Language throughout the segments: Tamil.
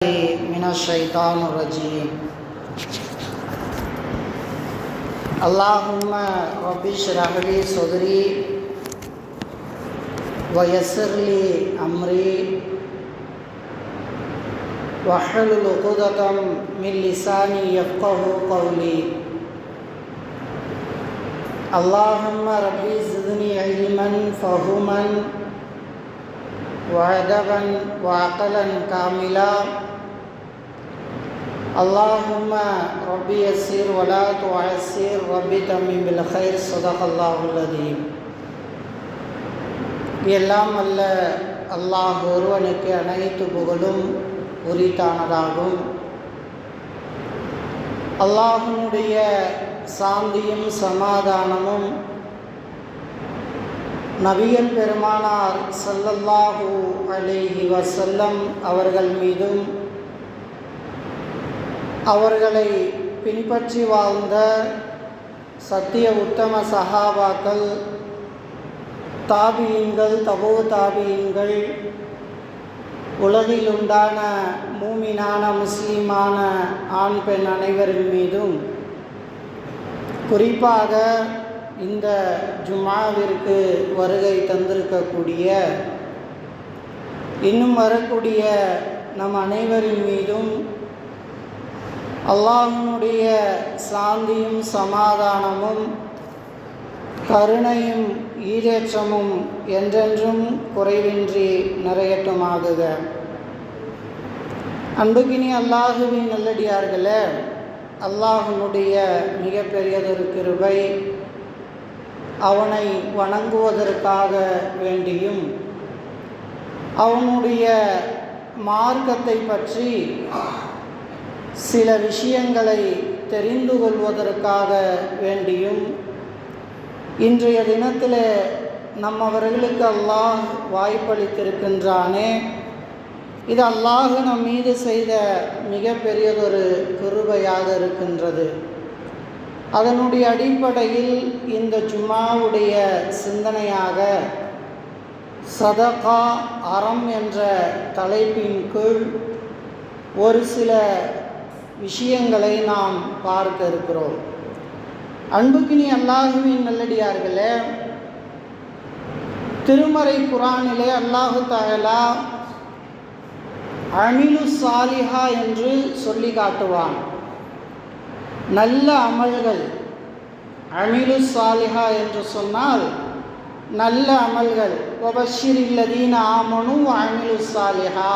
من الشيطان الرجيم. اللهم رب اشرح لي صدري ويسر لي أمري واحلل عقدة من لساني يفقهوا قولي. اللهم رب زدني علما فهما وأدبا وعقلا كاملا. اللهم ربي يسر ولا تعسر ربي تمم بالخير. صدق الله العظيم. எல்லாம் அல்ல அல்லாஹ் ஒருவனுக்கு அனைத்து புகழும் உரித்தானதாகும். அல்லாஹ்வுடைய சாந்தியும் சமாதானமும் நபிகள் பெருமானார் ஸல்லல்லாஹு அலைஹி வஸல்லம் அவர்கள் மீதும் அவர்களை பின்பற்றி வாழ்ந்த சத்திய உத்தம சஹாபாக்கள், தாபியீன்கள், தபோ தாபியீன்கள், உலகில் உண்டான மூமினான முஸ்லீமான ஆண் பெண் அனைவரின் மீதும், குறிப்பாக இந்த ஜும்ஆவிற்கு வருகை தந்திருக்கக்கூடிய இன்னும் வரக்கூடிய நம் அனைவரின் மீதும் அல்லாஹ்வுடைய சாந்தியும் சமாதானமும் கருணையும் ஈடேற்றமும் என்றென்றும் குறைவின்றி நிறையட்டுமாகுக. அன்புக்கினி அல்லாஹுவின் நல்லடியார்களே, அல்லாஹ்வுடைய மிகப்பெரியதொரு கிருபை அவனை வணங்குவதற்காக வேண்டியும் அவனுடைய மார்க்கத்தை பற்றி சில விஷயங்களை தெரிந்து கொள்வதற்காக வேண்டியும் இன்றைய தினத்தில் நம்மவர்களுக்கு அல்லாஹ் வாய்ப்பளித்திருக்கின்றானே, இது அல்லாஹ் நம் மீது செய்த மிகப்பெரியதொரு கிருபையாக இருக்கின்றது. அதனுடைய அடிப்படையில் இந்த ஜும்ஆவுடைய சிந்தனையாக சதகா அறம் என்ற தலைப்பின் கீழ் ஒரு சில விஷயங்களை நாம் பார்க்க இருக்கிறோம். அன்புக்கினி அல்லாஹுவின் நல்லடியார்களே, திருமறை குர்ஆனிலே அல்லாஹு தஆலா அமிலு சாலிஹா என்று சொல்லி காட்டுவான். நல்ல அமல்கள், அமிலு சாலிஹா என்று சொன்னால் நல்ல அமல்கள். வபஷிரில் லதீன ஆமனு அமிலு சாலிஹா,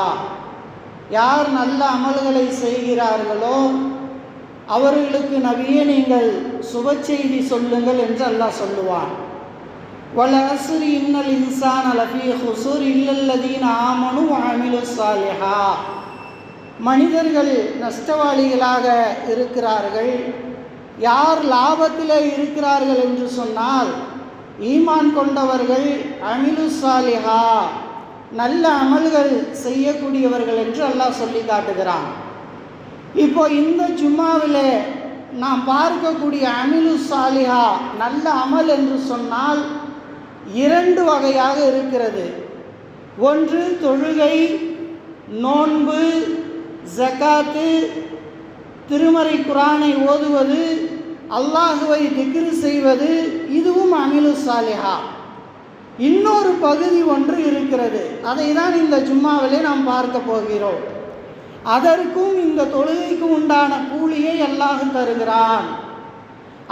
யார் நல்ல அமல்களை செய்கிறார்களோ அவர்களுக்கு நபியே நீங்கள் சுப செய்தி சொல்லுங்கள் என்று அல்லாஹ் சொல்லுவான். வல் அஸ்ரி இன்னல் இன்சான லஃபீ ஹுஸுர் இல்லல்லதீன ஆமனு வஅமிலு ஸாலிஹா, மனிதர்கள் நஷ்டவாளிகளாக இருக்கிறார்கள். யார் லாபத்தில் இருக்கிறார்கள் என்று சொன்னால் ஈமான் கொண்டவர்கள், அமிலு ஸாலிஹா நல்ல அமல்கள் செய்யக்கூடியவர்கள் என்று அல்லாஹ் சொல்லி காட்டுகிறான். இப்போ இந்த ஜும்ஆவில் நாம் பார்க்கக்கூடிய அமிலு ஸாலிஹா நல்ல அமல் என்று சொன்னால் இரண்டு வகையாக இருக்கிறது. ஒன்று தொழுகை, நோன்பு, ஜகாத்து, திருமறை குர்ஆனை ஓதுவது, அல்லாஹுவை திக்ர் செய்வது, இதுவும் அமிலு ஸாலிஹா. இன்னொரு பகுதி ஒன்று இருக்கிறது, அதை தான் இந்த ஜும்ஆவிலே நாம் பார்க்க போகிறோம். அதற்கும் இந்த தொழுகைக்கும் உண்டான கூலியை அல்லாஹ் தருகிறான்,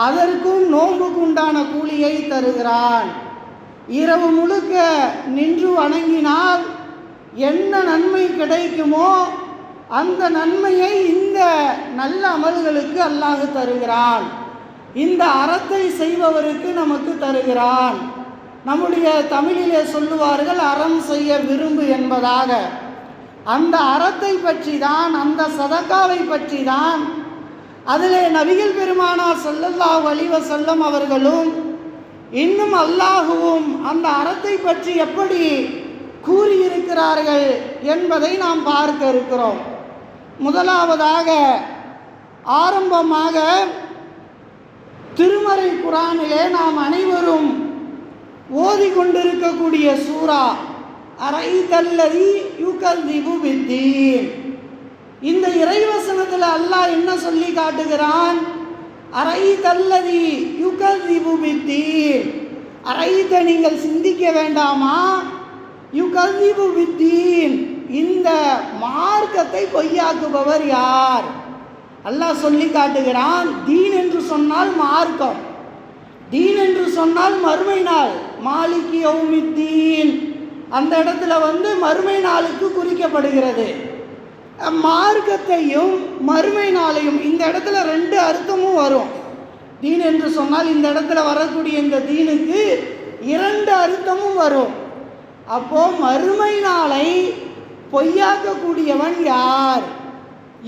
அதற்கும் நோன்புக்கு உண்டான கூலியை தருகிறான். இரவு முழுக்க நின்று வணங்கினால் என்ன நன்மை கிடைக்குமோ அந்த நன்மையை இந்த நல்ல அமல்களுக்கு அல்லாஹ் தருகிறான். இந்த அறத்தை செய்பவருக்கு நமக்கு தருகிறான். நம்முடைய தமிழிலே சொல்லுவார்கள் அறம் செய்ய விரும்பு என்பதாக. அந்த அறத்தை பற்றி தான், அந்த சதகாவை பற்றி தான் அதிலே நபிகள் பெருமானார் ஸல்லல்லாஹு அலைஹி வஸல்லம் அவர்களும் இன்னும் அல்லாஹுவும் அந்த அறத்தை பற்றி எப்படி கூறியிருக்கிறார்கள் என்பதை நாம் பார்க்க இருக்கிறோம். முதலாவதாக ஆரம்பமாக திருமறை குர்ஆனிலே நாம் அனைவரும் ஓதிக்கொண்டிருக்கக்கூடிய சூரா அரைதல்லதி யுகல்திபு பித்தீன், அல்லாஹ் என்ன சொல்லி காட்டுகிறான்? அரைதல்லதி யுகதிபு பித்தீன், அரைத நீங்கள் சிந்திக்க வேண்டாமா, யுகதிபு பித்தீன் இந்த மார்க்கத்தை பொய்யாக்குபவர் யார்? அல்லாஹ் சொல்லி காட்டுகிறான். தீன் என்று சொன்னால் மார்க்கம், தீன் என்று சொன்னால் மறுமை நாள், மாலிகி யௌமித்தீன் அந்த இடத்துல மறுமை நாளுக்கு குறிக்கப்படுகிறது. மார்க்கத்தையும் மறுமை நாளையும் இந்த இடத்துல ரெண்டு அர்த்தமும் வரும். தீன் என்று சொன்னால் இந்த இடத்துல வரக்கூடிய இந்த தீனுக்கு இரண்டு அர்த்தமும் வரும். அப்போ மறுமை நாளை பொய்யாக்கக்கூடியவன் யார்?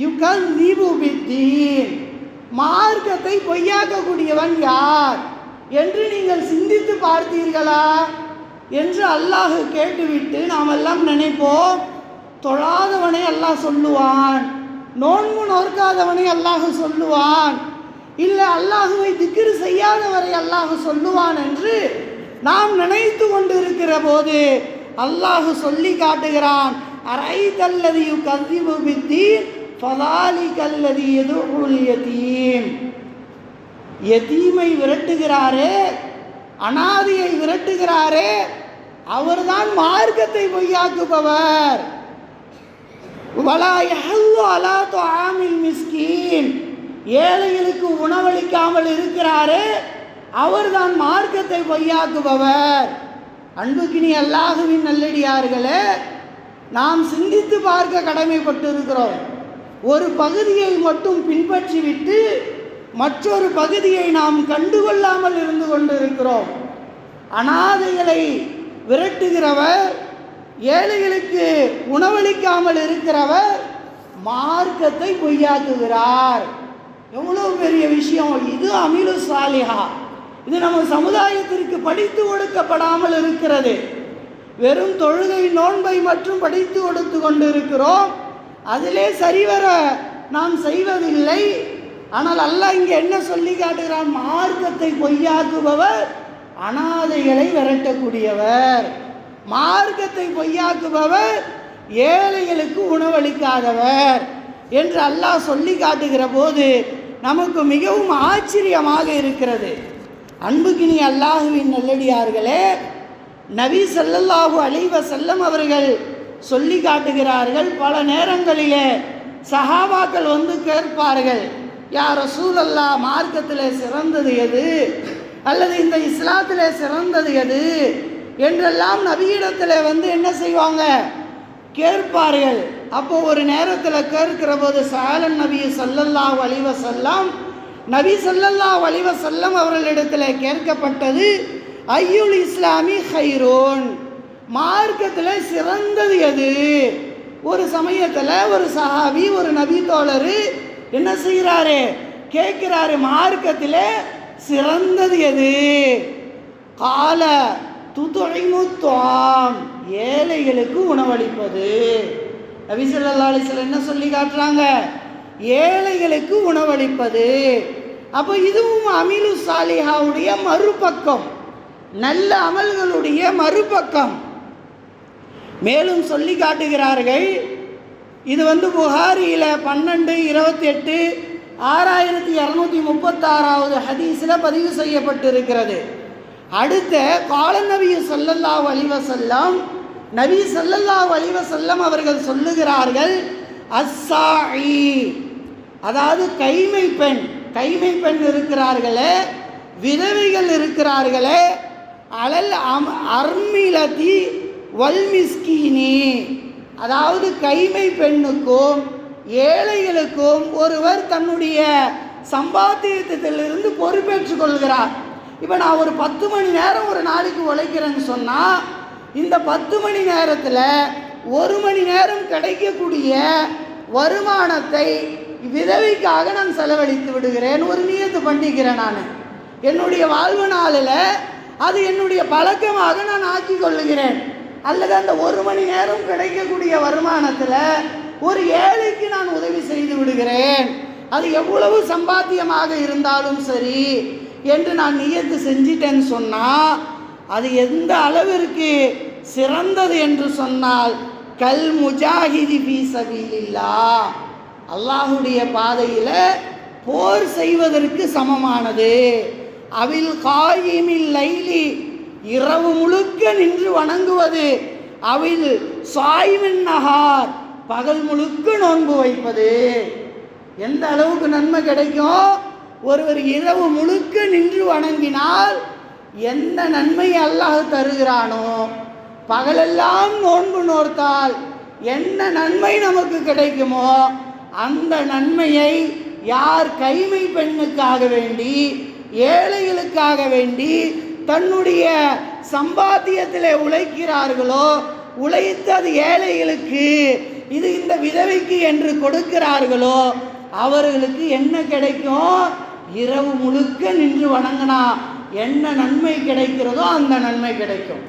யுகதிபு பித்தீன், மார்க்கத்தை பொய்யாக்கக்கூடியவன் யார் என்று நீங்கள் சிந்தித்து பார்த்தீர்களா என்று அல்லாஹ் கேட்டுவிட்டு நாம் எல்லாம் நினைப்போம், தொழாதவனை அல்லாஹ் சொல்லுவான், நோன்பு நோற்காதவனை அல்லாஹ் சொல்லுவான், இல்லை அல்லாஹுவை திக்ர் செய்யாதவரை அல்லாஹ் சொல்லுவான் என்று நாம் நினைத்து கொண்டு இருக்கிற போது அல்லாஹ் சொல்லி காட்டுகிறான். அரைதல்லதி யுகதிபு பித்தீன் ஃபதாலிகல்லதி யதுஉல் யதீம், யதீமை விரட்டுகிறாரே, அனாதையை விரட்டுகிறாரே, அவர்தான் மார்க்கத்தை பொய்யாக்குபவர். வலா யஹல்லு அலா துஆமில் மிஸ்கீன், ஏழைகளுக்கு உணவளிக்காமல் இருக்கிறாரே, அவர்தான் மார்க்கத்தை பொய்யாக்குபவர். அன்புக்கினி அல்லாஹுவின் நல்லடியார்களே, நாம் சிந்தித்து பார்க்க கடமைப்பட்டு இருக்கிறோம். ஒரு பகுதியை மட்டும் பின்பற்றிவிட்டு மற்றொரு பகுதியை நாம் கண்டுகொள்ளாமல் இருந்து கொண்டிருக்கிறோம். அனாதைகளை விரட்டுகிறவர், ஏழைகளுக்கு உணவளிக்காமல் இருக்கிறவர் மார்க்கத்தை பொய்யாக்குகிறார். எவ்வளோ பெரிய விஷயம் இது! அமீலு சாலிஹா, இது நம்ம சமுதாயத்திற்கு படித்து கொடுக்கப்படாமல் இருக்கிறது. வெறும் தொழுகை நோன்பை மற்றும் படித்து கொடுத்து கொண்டு இருக்கிறோம், அதிலே சரிவர நாம் செய்வதில்லை. ஆனால் அல்லாஹ் இங்கே என்ன சொல்லி காட்டுகிறான்? மார்க்கத்தை பொய்யாக்குபவர் அனாதைகளை விரட்டக்கூடியவர், மார்க்கத்தை பொய்யாக்குபவர் ஏழைகளுக்கு உணவளிக்காதவர் என்று அல்லாஹ் சொல்லி காட்டுகிற போது நமக்கு மிகவும் ஆச்சரியமாக இருக்கிறது. அன்புக்கினி அல்லாஹுவின் நல்லடியார்களே, நபி ஸல்லல்லாஹு அலைஹி வஸல்லம் அவர்கள் சொல்லி காட்டுகிறார்கள். பல நேரங்களிலே சஹாபாக்கள் கேட்பார்கள், யா ரசூலல்லாஹ், மார்க்கத்தில் சிறந்தது எது, அல்லது இந்த இஸ்லாத்தில் சிறந்தது எது என்றெல்லாம் நபியிடத்தில் என்ன செய்வாங்க? கேட்பார்கள். அப்போ ஒரு நேரத்தில் கேட்கிற போது சஅலன் நபி ஸல்லல்லாஹு அலைஹி வஸல்லம், நபி ஸல்லல்லாஹு அலைஹி வஸல்லம் அவர்களிடத்தில் கேட்கப்பட்டது, ஐயுல் இஸ்லாமி ஹைரோன், மார்க்கத்தில் சிறந்தது எது? ஒரு சமயத்தில் ஒரு சஹாபி, ஒரு நபி தோழர் என்ன செய்கிறாரு? கேட்கிறாரு, மார்க்கத்தில் சிறந்தது எது? கால துதுஇமு துஆம், ஏழைகளுக்கு உணவளிப்பது. நபி ஸல்லல்லாஹு அலைஹி வஸல்லம் என்ன சொல்லி காட்டுறாங்க? ஏழைகளுக்கு உணவளிப்பது. அப்போ இதுவும் அமீலு சாலிஹாவுடைய மறுபக்கம், நல்ல அமல்களுடைய மறுபக்கம். மேலும் சொல்லி காட்டுகிறார்கள், இது புகாரியில் 1228 6236 ஹதீஸில் பதிவு செய்யப்பட்டிருக்கிறது. அடுத்த கால நபி ஸல்லல்லாஹு அலைஹி வஸல்லம், நபி ஸல்லல்லாஹு அலைஹி வஸல்லம் அவர்கள் சொல்லுகிறார்கள், அஸ்ஸாஇ, அதாவது கைமை பெண், கைமை பெண் இருக்கிறார்களே, விதவைகள் இருக்கிறார்களே, அலல் அர்மிலதி வல்மிஸ்கீனி, அதாவது கைமை பெண்ணுக்கும் ஏழைகளுக்கும் ஒருவர் தன்னுடைய சம்பாத்தியத்திலிருந்து பொறுப்பேற்றுக் கொள்கிறார். இப்போ நான் ஒரு 10 மணி நேரம் ஒரு நாளைக்கு உழைக்கிறேன்னு சொன்னால், இந்த 10 மணி நேரத்தில் 1 மணி நேரம் கிடைக்கக்கூடிய வருமானத்தை விதவைக்காக நான் செலவழித்து விடுகிறேன், ஒரு நியத்து பண்ணிக்கிறேன். நான் என்னுடைய வாழ்வு நாளில் அது என்னுடைய பழக்கமாக நான் ஆக்கி கொள்ளுகிறேன். அல்லது அந்த 1 மணி நேரம் கிடைக்கக்கூடிய வருமானத்தில் ஒரு ஏழைக்கு நான் உதவி செய்து விடுகிறேன், அது எவ்வளவு சம்பாத்தியமாக இருந்தாலும் சரி என்று நான் நியத்து செஞ்சிட்டேன்னு சொன்னால், அது எந்த அளவிற்கு சிறந்தது என்று சொன்னால், கல் முஜாஹிதி ஃபீ சபீலில்லாஹ், அல்லாஹுடைய பாதையில் போர் செய்வதற்கு சமமானது. அவில் காயிமில் லைலி, இரவு முழுக்க நின்று வணங்குவது. அவில் சாய்வின் நகார், பகல் முழுக்க நோன்பு வைப்பது. எந்த அளவுக்கு நன்மை கிடைக்கும்? ஒருவர் இரவு முழுக்க நின்று வணங்கினால் எந்த நன்மை அல்லாஹ் தருகிறானோ, பகலெல்லாம் நோன்பு நோர்த்தால் என்ன நன்மை நமக்கு கிடைக்குமோ அந்த நன்மையை யார் கைமை பெண்ணுக்காக வேண்டி, ஏழைகளுக்காக வேண்டி தன்னுடைய சம்பாத்தியத்தில் உழைக்கிறார்களோ, உழைத்து அது ஏழைகளுக்கு, இது இந்த விதவைக்கு என்று கொடுக்கிறார்களோ, அவர்களுக்கு என்ன கிடைக்கும்? இரவு முழுக்க நின்று வணங்கினா என்ன நன்மை கிடைக்கிறதோ அந்த நன்மை கிடைக்கும்.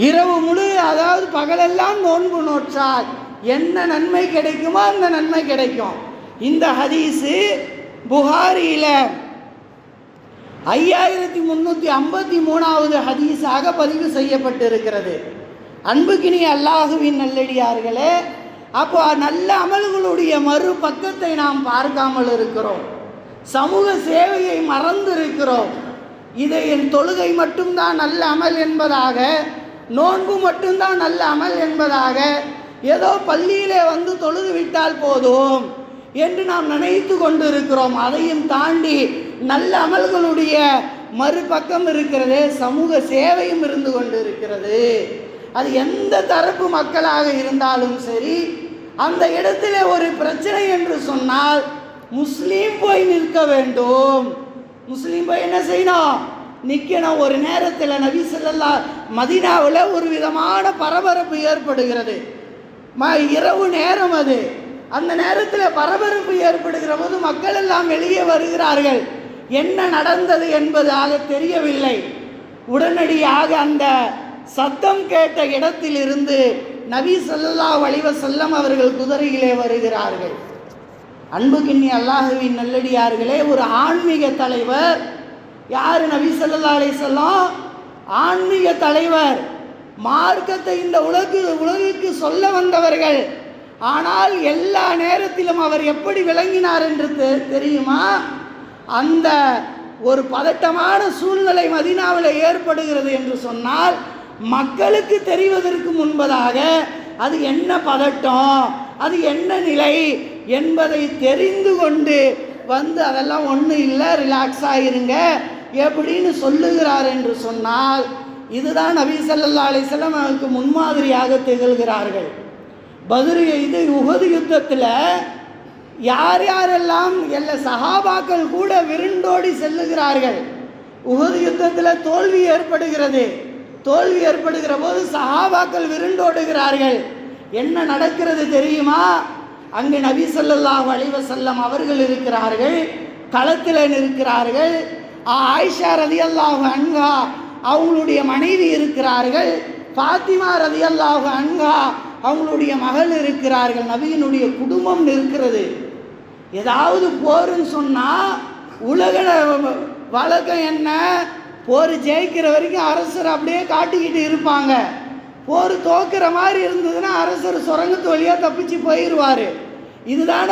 இரவு முழு, அதாவது பகலெல்லாம் நோன்பு நோற்றால் என்ன நன்மை கிடைக்குமோ அந்த நன்மை கிடைக்கும். இந்த ஹதீஸு புகாரியில் 5353வது ஹதீஸாக பதிவு செய்யப்பட்டிருக்கிறது. அன்புக்கினிய அல்லாஹுவின் நல்லடியார்களே, அப்போ நல்ல அமல்களுடைய மறு பக்கத்தை நாம் பார்க்காமல் இருக்கிறோம். சமூக சேவையை மறந்து இருக்கிறோம். இதை என் தொழுகை மட்டும்தான் நல்ல அமல் என்பதாக, நோன்பு மட்டும்தான் நல்ல அமல் என்பதாக, ஏதோ பள்ளியிலே வந்து தொழுது விட்டால் போதும் என்று நாம் நினைத்து கொண்டு இருக்கிறோம். அதையும் தாண்டி நல்ல அமல்களுடைய மறுபக்கம் இருக்கிறது, சமூக சேவையும் இருந்து கொண்டு இருக்கிறது. அது எந்த தரப்பு மக்களாக இருந்தாலும் சரி, அந்த இடத்துல ஒரு பிரச்சனை என்று சொன்னால் முஸ்லீம் போய் நிற்க வேண்டும். முஸ்லீம் போய் என்ன செய்யணும்? நிற்கணும். ஒரு நேரத்தில் நபி ஸல்லல்லாஹு மதீனாவில் ஒரு விதமான பரபரப்பு ஏற்படுகிறது. இரவு நேரம் அது. அந்த நேரத்தில் பரபரப்பு ஏற்படுகிற போது மக்கள் எல்லாம் வெளியே வருகிறார்கள். என்ன நடந்தது என்பதாக தெரியவில்லை. உடனடியாக அந்த சத்தம் கேட்ட இடத்திலிருந்து நபி ஸல்லல்லாஹு அலைஹி வஸல்லம் அவர்கள் குதிரையிலே வருகிறார்கள். அன்புக்கின்னி அல்லாஹுவின் நல்லடியார்களே, ஒரு ஆன்மீக தலைவர். யார்? நபி ஸல்லல்லாஹு அலைஹி வஸல்லம் ஆன்மீக தலைவர். மார்க்கத்தை இந்த உலகுக்கு சொல்ல வந்தவர்கள். ஆனால் எல்லா நேரத்திலும் அவர் எப்படி விளங்கினார் என்று தெரியுமா? அந்த ஒரு பதட்டமான சூழ்நிலை மதீனாவில் ஏற்படுகிறது என்று சொன்னால் மக்களுக்கு தெரிவதற்கு முன்பதாக அது என்ன பதட்டம், அது என்ன நிலை என்பதை தெரிந்து கொண்டு வந்து அதெல்லாம் ஒன்றும் இல்லை, ரிலாக்ஸ் ஆகிருங்க எப்படின்னு சொல்லுகிறார் என்று சொன்னால், இதுதான் நபி ஸல்லல்லாஹு அலைஹி வஸல்லம் அவருக்கு முன்மாதிரியாக திகழ்கிறார்கள். இது உஹது யுத்தத்தில் யார் யாரெல்லாம் எல்லா சஹாபாக்கள் கூட விருண்டோடி செல்லுகிறார்கள். உஹது யுத்தத்தில் தோல்வி ஏற்படுகிறது. தோல்வி ஏற்படுகிற போது சஹாபாக்கள் விருண்டோடுகிறார்கள். என்ன நடக்கிறது தெரியுமா? அங்கு நபி ஸல்லல்லாஹு அலைஹி வஸல்லம் அவர்கள் இருக்கிறார்கள், களத்தில் இருக்கிறார்கள். ஆயிஷா ரலியல்லாஹு அன்ஹா அவங்களுடைய மனைவி இருக்கிறார்கள். ஃபாத்திமா ரலியல்லாஹு அன்ஹா அவங்களுடைய மகள் இருக்கிறார்கள். நபியினுடைய குடும்பம் இருக்கிறது. ஏதாவது போருன்னு சொன்னால் உலக வழக்கம் என்ன? போர் ஜெயிக்கிற வரைக்கும் அரசர் அப்படியே காட்டிக்கிட்டு இருப்பாங்க. போர் தோக்கிற மாதிரி இருந்ததுன்னா அரசர் சுரங்கத்து வழியாக தப்பிச்சு போயிடுவார். இதுதான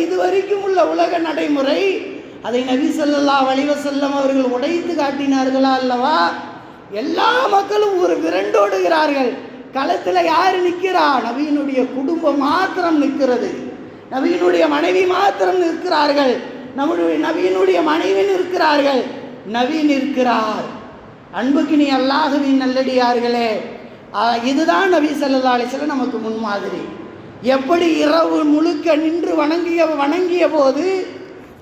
இது வரைக்கும் உள்ள உலக நடைமுறை. அதை நபி ஸல்லல்லாஹு அலைஹி வஸல்லம் அவர்கள் உடைத்து காட்டினார்களா அல்லவா? எல்லா மக்களும் ஒரு விரண்டோடுகிறார்கள். களத்தில் யார் நிற்கிறா? நபியினுடைய குடும்பம் மாத்திரம் நிற்கிறது. நபியினுடைய மனைவி மாத்திரம் நிற்கிறார்கள். நபியினுடைய மனைவி நிற்கிறார்கள். நபி நிற்கிறார். அன்புக்கினி அல்லாஹுவின் நல்லடியார்களே, இதுதான் நபி ஸல்லல்லாஹு அலைஹி வஸல்லம் நமக்கு முன்மாதிரி. எப்படி இரவு முழுக்க நின்று வணங்கிய போது,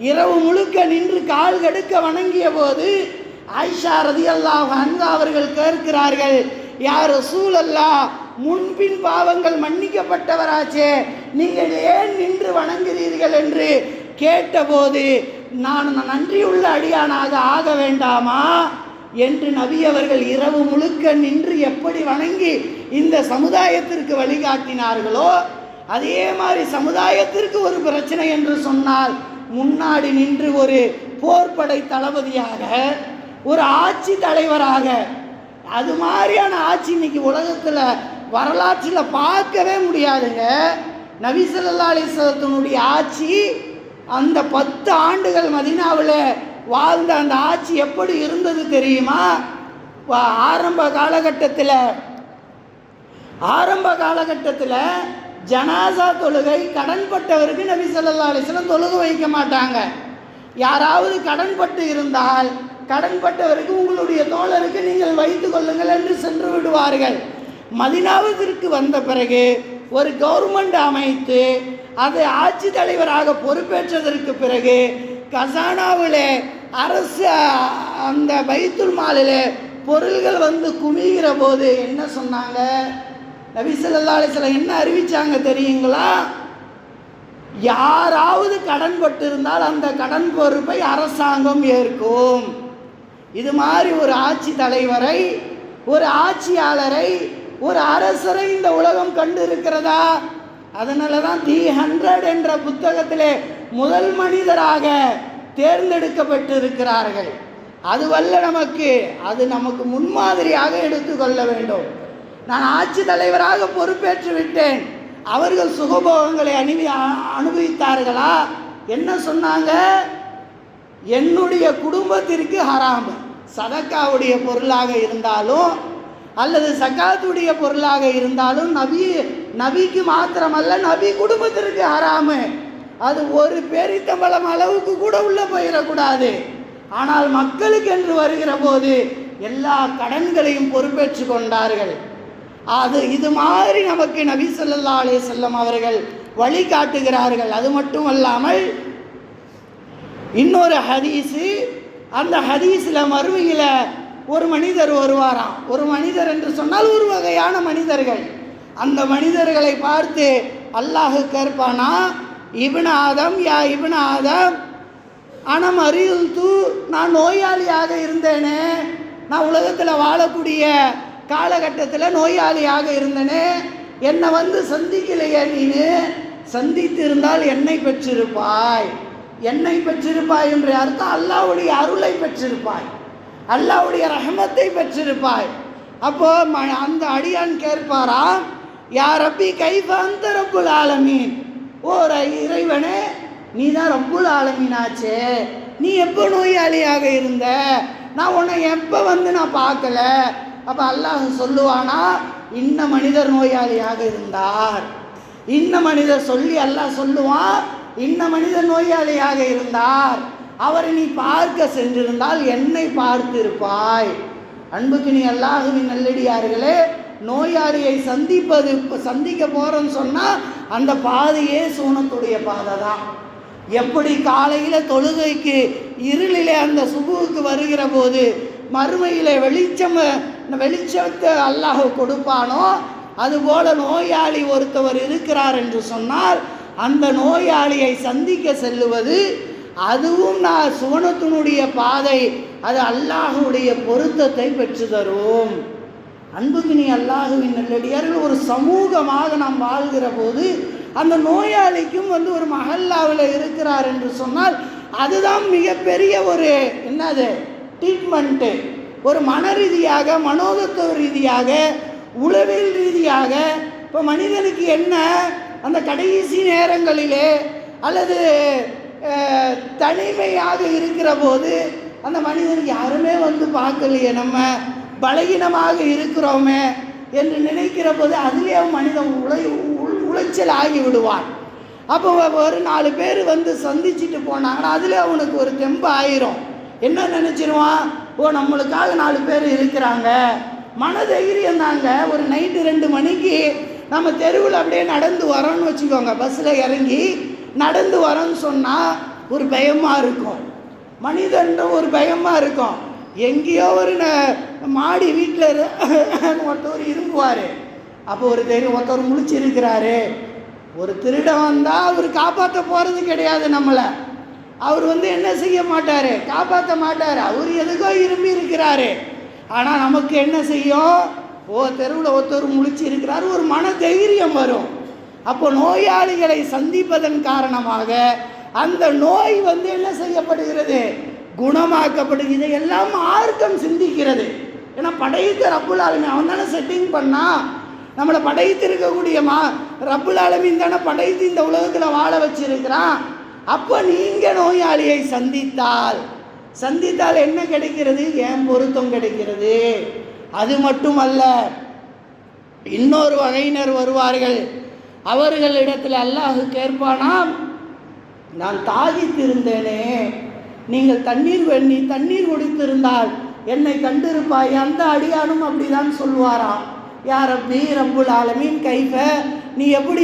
இரவு முழுக்க நின்று கால் கடுக்க வணங்கிய போது ஆயிஷா ரலியல்லாஹு அன்ஹா அவர்கள் கேட்கிறார்கள், யா ரசூலல்லாஹ், முன்பின் பாவங்கள் மன்னிக்கப்பட்டவராச்சே, நீங்கள் ஏன் நின்று வணங்குகிறீர்கள் என்று கேட்டபோது, நான் நன்றியுள்ள அடியானாக ஆக வேண்டாமா என்று நபி அவர்கள் இரவு முழுக்க நின்று எப்படி வணங்கி இந்த சமுதாயத்திற்கு வழிகாட்டினார்களோ, அதே மாதிரி சமுதாயத்திற்கு ஒரு பிரச்சனை என்று சொன்னால் முன்னாடி நின்று ஒரு போர்படை தளபதியாக, ஒரு ஆட்சி தலைவராக, அது மாதிரியான ஆட்சி இன்னைக்கு உலகத்தில் வரலாற்றில் பார்க்கவே முடியாதுங்க. நபி ஸல்லல்லாஹு அலைஹி வஸல்லத்தினுடைய ஆட்சி அந்த 10 ஆண்டுகள் மதீனாவில் வாழ்ந்த அந்த ஆட்சி எப்படி இருந்தது தெரியுமா? ஆரம்ப காலகட்டத்தில் ஜனாசா தொழுகை கடன்பட்டவருக்கு நபி ஸல்லல்லாஹு அலைஹி வஸல்லம் தொழுகை வைக்க மாட்டாங்க. யாராவது கடன்பட்டு இருந்தால் கடன்பட்டவருக்கு உங்களுடைய தோழருக்கு நீங்கள் வைத்து கொள்ளுங்கள் என்று சென்று விடுவார்கள். மதீனாவிற்கு வந்த பிறகு ஒரு கவர்மெண்ட் அமைத்து அது ஆட்சி தலைவராக பொறுப்பேற்றதற்கு பிறகு கசானாவிலே அரசு அந்த பைத்துல் மாலிலே பொருள்கள் வந்து குமிகிற போது என்ன சொன்னாங்க? நபி ஸல்லல்லாஹு அலைஹி வஸல்லம் என்ன அறிவிச்சாங்க தெரியுங்களா? யாராவது கடன் பட்டு இருந்தால் அந்த கடன் பொறுப்பை அரசாங்கம் ஏற்கும். இது மாதிரி ஒரு ஆட்சி தலைவரை, ஒரு ஆட்சியாளரை, ஒரு அரசரை இந்த உலகம் கண்டு இருக்கிறதா? அதனால தான் தி 100 என்ற புத்தகத்திலே முதல் மனிதராக தேர்ந்தெடுக்கப்பட்டு இருக்கிறார்கள். அதுவல்ல நமக்கு, அது நமக்கு முன்மாதிரியாக எடுத்துக்கொள்ள வேண்டும். நான் ஆட்சி தலைவராக பொறுப்பேற்று விட்டேன், அவர்கள் சுகபோகங்களை அனுபவித்தார்களா? என்ன சொன்னாங்க? என்னுடைய குடும்பத்திற்கு ஹராம், சதக்காவுடைய பொருளாக இருந்தாலும் அல்லது சக்காத்துடைய பொருளாக இருந்தாலும் நபிக்கு மாத்திரமல்ல, நபி குடும்பத்திற்கு ஹராமு. அது ஒரு பேரித்தம்பளம் அளவுக்கு கூட உள்ள போயிடக்கூடாது. ஆனால் மக்களுக்கு என்று வருகிற போது எல்லா கடன்களையும் பொறுப்பேற்று கொண்டார்கள். இது மாதிரி நமக்கு நபி ஸல்லல்லாஹு அலைஹி வஸல்லம் அவர்கள் வழிகாட்டுகிறார்கள். அது மட்டுமல்லாமல் இன்னொரு ஹதீஸு, அந்த ஹதீஸில் மறுமையில் ஒரு மனிதர் வருவாராம். ஒரு மனிதர் என்று சொன்னால் ஒரு வகையான மனிதர்கள். அந்த மனிதர்களை பார்த்து அல்லாஹ் கேட்பானா, இப்ன ஆதம், யா இப்ன ஆதம் அனம் அறிந்து, நான் நோயாளியாக இருந்தேனே, நான் உலகத்தில் வாழக்கூடிய காலகட்டத்தில் நோயாளியாக இருந்தேனே, என்னை வந்து சந்திக்கலையே, நீனு சந்தித்திருந்தால் என்னை பெற்றிருப்பாய். என்னை பெற்றிருப்பாய் என்ற அர்த்தம் அல்லாஹ்வுடைய அருளை பெற்றிருப்பாய், அல்லாஹ்வுடைய ரஹமத்தை பெற்றிருப்பாய். அப்போ அந்த அடியான் கேட்பாராம், யா ரப்பி கைஃப அன்த ரப்புல் ஆலமீன், ஓ இறைவனே நீ தான் ரப்புல் ஆலமீனாச்சே, நீ எப்போ நோயாளியாக இருந்த, நான் உன்னை எப்போ வந்து நான் பார்க்கல. அப்போ அல்லாஹ் சொல்லுவானா, இன்ன மனிதர் நோயாளியாக இருந்தார். இன்ன மனிதர் சொல்லி அல்லாஹ் சொல்லுவான், இன்ன மனிதர் நோயாளியாக இருந்தார், அவரை நீ பார்க்க சென்றிருந்தால் என்னை பார்த்திருப்பாய். அன்புக்கு நீ அல்லாஹ்வின் நல்லடியார்களே, நோயாளியை சந்திக்க போகிறோன்னு சொன்னால் அந்த பாதையே சூனத்துடைய பாதை தான். எப்படி காலையில் தொழுகைக்கு இருளிலே அந்த சுபுவுக்கு வருகிற போது மறுமையில் வெளிச்சத்தை அல்லாஹ் கொடுப்பானோ, அதுபோல் நோயாளி ஒருத்தவர் இருக்கிறார் என்று சொன்னால் அந்த நோயாளியை சந்திக்க செல்லுவது அதுவும் நான் சுவனத்தினுடைய பாதை, அது அல்லாஹுடைய பொருத்தத்தை பெற்று தரும். அன்புக்கு நீ அல்லாஹுவின் நல்லடியார்கள், ஒரு சமூகமாக நாம் வாழ்கிற போது அந்த நோயாளிக்கும் வந்து ஒரு மஹல்லாவில் இருக்கிறார் என்று சொன்னால் அதுதான் மிகப்பெரிய ஒரு என்னது ட்ரீட்மெண்ட்டு. ஒரு மன ரீதியாக, மனோதத்துவ ரீதியாக, உளவியல் ரீதியாக. இப்போ மனிதனுக்கு என்ன, அந்த கடைசி நேரங்களிலே அல்லது தனிமையாக இருக்கிற போது அந்த மனிதனுக்கு யாருமே வந்து பார்க்கலையே, நம்ம பலகீனமாக இருக்கிறோமே என்று நினைக்கிற போது அதிலே மனிதன் உளைச்சல் ஆகி விடுவான். அப்போ ஒரு 4 பேர் வந்து சந்திச்சுட்டு போனாங்கன்னா அதில் அவனுக்கு ஒரு தெம்பு ஆயிரும். என்ன நினச்சிருவான், ஓ நம்மளுக்காக 4 பேர் இருக்கிறாங்க, மனதைரியம் தாங்க. ஒரு நைட்டு 2 மணிக்கு நம்ம தெருவில் அப்படியே நடந்து வரோன்னு வச்சுக்கோங்க, பஸ்ஸில் இறங்கி நடந்து வரோன்னு சொன்னால் ஒரு பயமாக இருக்கும், மனிதன்ற ஒரு பயமாக இருக்கும். எங்கேயோ ஒரு மாடி வீட்டில் ஒருத்தவர் இருங்குவார், அப்போ ஒரு தெரியும் ஒருத்தவர் முழிச்சிருக்கிறாரு. ஒரு திருடன் வந்தால் அவர் காப்பாற்ற போகிறது கிடையாது நம்மளை, அவர் வந்து என்ன செய்ய மாட்டார், காப்பாற்ற மாட்டார், அவர் எதுக்கோ இரும்பி இருக்கிறாரு. ஆனால் நமக்கு என்ன செய்யும், தெருவில் ஒருத்தர் முழிச்சு இருக்கிறார், ஒரு மன தைரியம் வரும். அப்போ நோயாளிகளை சந்திப்பதன் காரணமாக அந்த நோய் வந்து என்ன செய்யப்படுகிறது, குணமாக்கப்படுகிறது. இதையெல்லாம் மார்க்கம் சிந்திக்கிறது. ஏன்னா படைத்த ரப்புல் ஆலமீன் அவன் தானே செட்டிங் பண்ணா. நம்மளை படைத்திருக்கக்கூடிய ரப்புல் ஆலமீன் தானே படைத்து இந்த உலகத்தில் வாழ வச்சிருக்கிறான். அப்போ நீங்கள் நோயாளியை சந்தித்தால் என்ன கிடைக்கிறது? ஏன் பொருத்தம் கிடைக்கிறது. அது மட்டுமல்ல, இன்னொரு வகையினர் வருவார்கள். அவர்களிடத்தில் அல்லாஹ் கேட்பானாம், நான் தாகித்திருந்தேனே, நீங்கள் தண்ணீர் குடித்திருந்தால் என்னை கண்டிருப்பாய். அந்த அடியானும் அப்படிதான் சொல்வாராம். யா ரப்பி ரப்புல் ஆலமீன் கைஃப, நீ எப்படி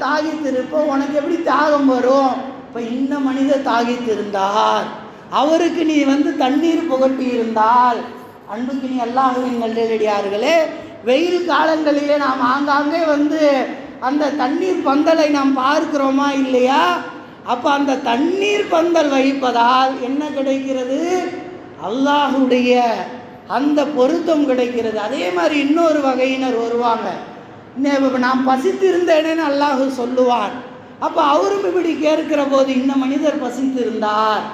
தாகித்திருப்போ, உனக்கு எப்படி தாகம் வரும்? இப்போ இந்த மனிதர் தாகித்திருந்தார், அவருக்கு நீ தண்ணீர் புகட்டி இருந்தால். அன்புக்கு நீ அல்லாஹ்வின் நல்லடியார்களே, வெயில் காலங்களிலே நாம் ஆங்காங்கே அந்த தண்ணீர் பந்தலை நாம் பார்க்கிறோமா இல்லையா? அப்போ அந்த தண்ணீர் பந்தல் வைப்பதால் என்ன கிடைக்கிறது? அல்லாஹுடைய அந்த பொருத்தம் கிடைக்கிறது. அதே மாதிரி இன்னொரு வகையினர் வருவாங்க. நான் பசித்திருந்தேனேன்னு அல்லாஹ் சொல்லுவான். அப்போ அவரும் இப்படி கேட்கிற போது, இந்த மனிதர் பசித்திருந்தார்,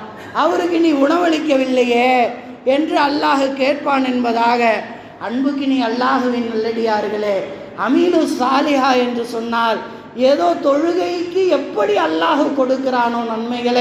அவருக்கு நீ உணவளிக்கவில்லையே என்று அல்லாஹ் கேட்பான் என்பதாக. அன்புக்கு நீ அல்லாஹுவின் நல்லடியார்களே, அமீனு சாலிஹா என்று சொன்னால் ஏதோ தொழுகைக்கு எப்படி அல்லாஹ் கொடுக்கிறானோ நன்மைகளை